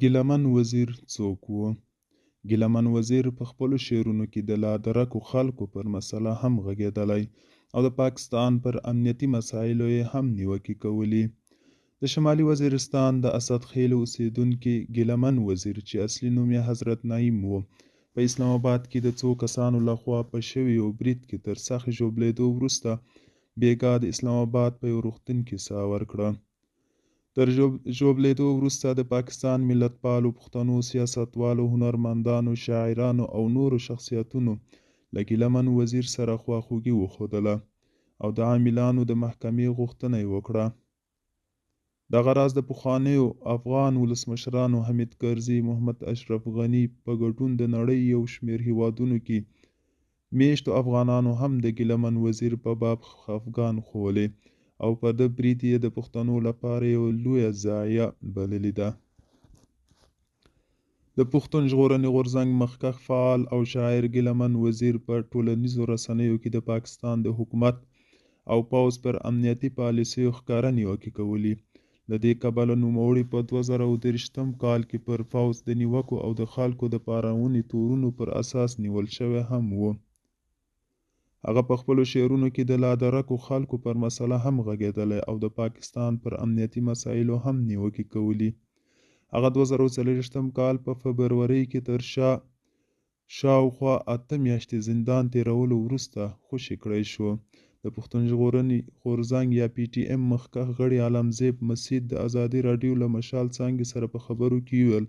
ګیله من وزیر څوک و؟ ګیله من وزیر په خپلو شعرونو کې د لادرکو خلکو پر مسله هم غږېدلی او د پاکستان پر امنیتي مسایلو یې هم نیوکې کولې. د شمالي وزیرستان د اسد خیلو اوسیدونکي ګیله-من وزیر چې اصلي نوم یې حضرت نعیم و، په اسلام آباد کې د څو کسانو لخوا په شویو برید کې تر سخت ژوبلېدو وروسته بېګا د اسلام آباد په یو روغتون کې ساه ورکړه. تر ژوبلېدو وروسته د پاکستان ملتپالو پښتنو سیاستوالو، هنرمندانو، شاعرانو او نورو شخصیتونو له ګیله-من وزیر سره خواخوږي وښودله او د عاملانو د محکمې غوښتنه یې وکړه. دغه راز د پخوانیو افغان ولسمشرانو حمید کرزي، محمد اشرف غني په ګډون د نړۍ یو شمېر هیوادونو کې میشتو افغانانو هم د ګیله-من وزیر په باب خفګان ښوولی او په ده برید یې د پښتنو لپاره یو لویه ضایعه بللې ده. د پښتون ژغورنې غورځنګ مخکښ فعال او شاعر ګیله-من وزیر په ټولنیزو رسنیو کې د پاکستان د حکومت او پوځ پر امنیتي پالیسیو ښکاره نیوکې کولې. له دې کبله نوموړي په 2023 کال کې پر پوځ د نیوکو او د خلکو د پارونې تورونو پر اساس نیول شوی هم و. هغه په خپلو شعرونو کې د لادرکو خلکو پر مسله هم غږېدلی او د پاکستان پر امنیتي مسایلو هم نیوکې کولې. هغه 2024 کال په فبرورۍ کې تر شاوخوا 8 میاشتې زندان تیرولو وروسته خوشي کړی شو. د پښتون ژغورنې غورځنګ یا پي ټي ایم مخکښ غړي عالمزیب مسید د ازادي راډیو له مشال څانګې سره په خبرو کې وویل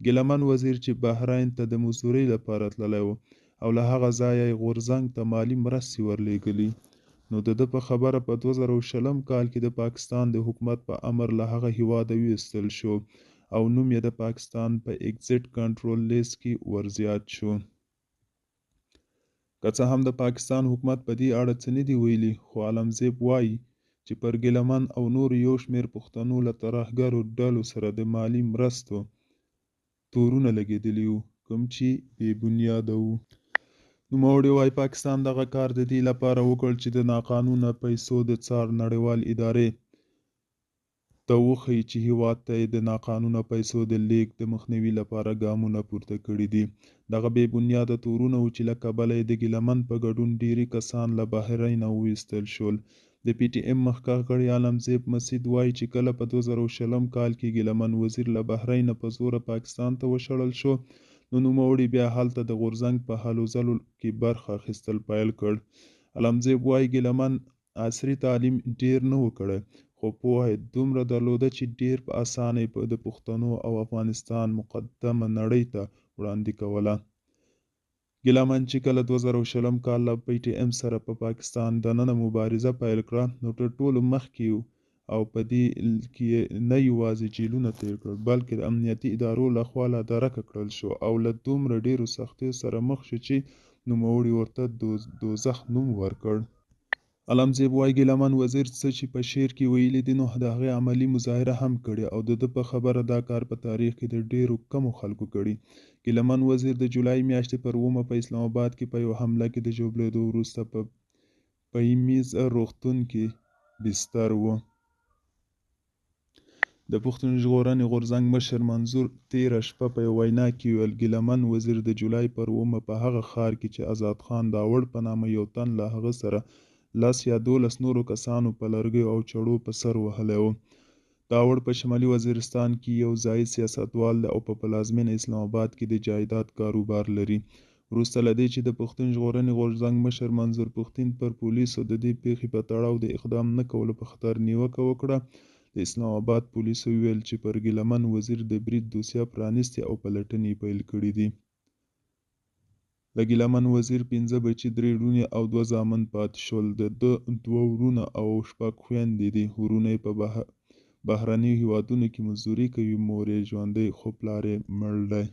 ګیله-من وزیر چې بحرین ته د مزدورۍ لپاره تللی و او له هغه ځایه یې غورځنګ ته مالي مرستې ورلېږلي، نو د ده په خبره په 2020 کال کې د پاکستان د حکومت په امر له هغه هیواده ویستل شو او نوم یې د پاکستان په ایگزیټ کنټرول لیست کې ورزیات شو. که څه هم د پاکستان حکومت په دې اړه څه نه دي ویلي، خو عالمزیب وایي چې پر ګیله-من او نورو یو شمېر پښتنو له ترهګرو ډلو سره د مالي مرستو تورونه لګېدلي وو، کوم چې بې بنیاده وو. نوموړي وایي پاکستان دغه کار د دې لپاره وکړ چې د ناقانونه پیسو د څار نړیوال ادارې ته وښیي چې هیواد ته یې د ناقانونه پیسو د لیږد د مخنیوي لپاره ګامونه پورته کړي دي. دغه بې بنیاده تورونه وو چې له کبله یې د ګیله-من په ګډون ډیری کسان له بحرینه وویستل شول. د پي ټي ایم مخکښ غړي عالمزیب مسید وایي چې کله په 2020 کال کې ګیله-من وزیر له بحرینه په زوره پاکستان ته وشړل شو، نو نوموړي بیا هلته د غورځنګ په هلو ځلو کې برخه اخیستل پیل کړ. عالمزیب وایي ګیله-من عصري تعلیم ډیر نه و کړی، خو پوهه یې دومره درلوده چې ډیر په اسانه یې د پښتنو او افغانستان مقدمه نړۍ ته وړاندې کوله. ګیله-من چې کله 2020 کال له پي ټي ایم سره په پاکستان دننه مبارزه پیل کړه، نو تر ټولو مخکې او په دې کې نه یوازې جیلونه تیر کړل، بلکې د امنیتي ادارو لخوا لادرکه کړل شو او له دومره ډیرو سختیو سره مخ شو چې نوموړي ورته دوزخ نوم ورکړ. عالمزیب وایي ګیله-من وزیر څه چې په شعر کې ویلي دي، نو د هغې عملي مظاهره هم کړې او د ده په خبره دا کار په تاریخ کې د ډیرو کمو خلکو کړي. ګیله-من وزیر د جولای میاشتې پر 8 په اسلام آباد کې په یو حمله کې د ژوبلېدو وروسته په پيمیز روغتون کې بستر و. د پښتون ژغورنې غورځنګ مشر منظور تېره شپه په یوه وینا کې ویل ګیله-من وزیر د جولای پر 8 په هغه ښار کې چې آزاد خان داوړ په نامه یو تن له هغه سره 10 یا 12 نورو کسانو په لرګیو او چړو په سر وهلی و. داوړ په شمالي وزیرستان کې یو ځایي سیاستوال دی او په پلازمینه اسلام آباد کې د جایداد کاروبار لري. وروسته له دې چې د پښتون ژغورنې غورځنګ مشر منظور پښتین پر پولیسو د دې پیښې په تړاو د اقدام نه کولو په خاطر نیوکه وکړه، د اسلام آباد پولیسو ویل چې پر ګیله-من وزیر د برید دوسیه پرانیستې او پلټنې پیل کړي دي. د ګیله-من وزیر 5 بچي، 3 لوڼې او 2 زامن پاتې شول. د ده 2 ورونه او 6 خویندې دي. ورونه یې په بهرنیو هیوادونو کې مزدوري کوي، مور یې ژوندۍ خو پلار یې مړ دی.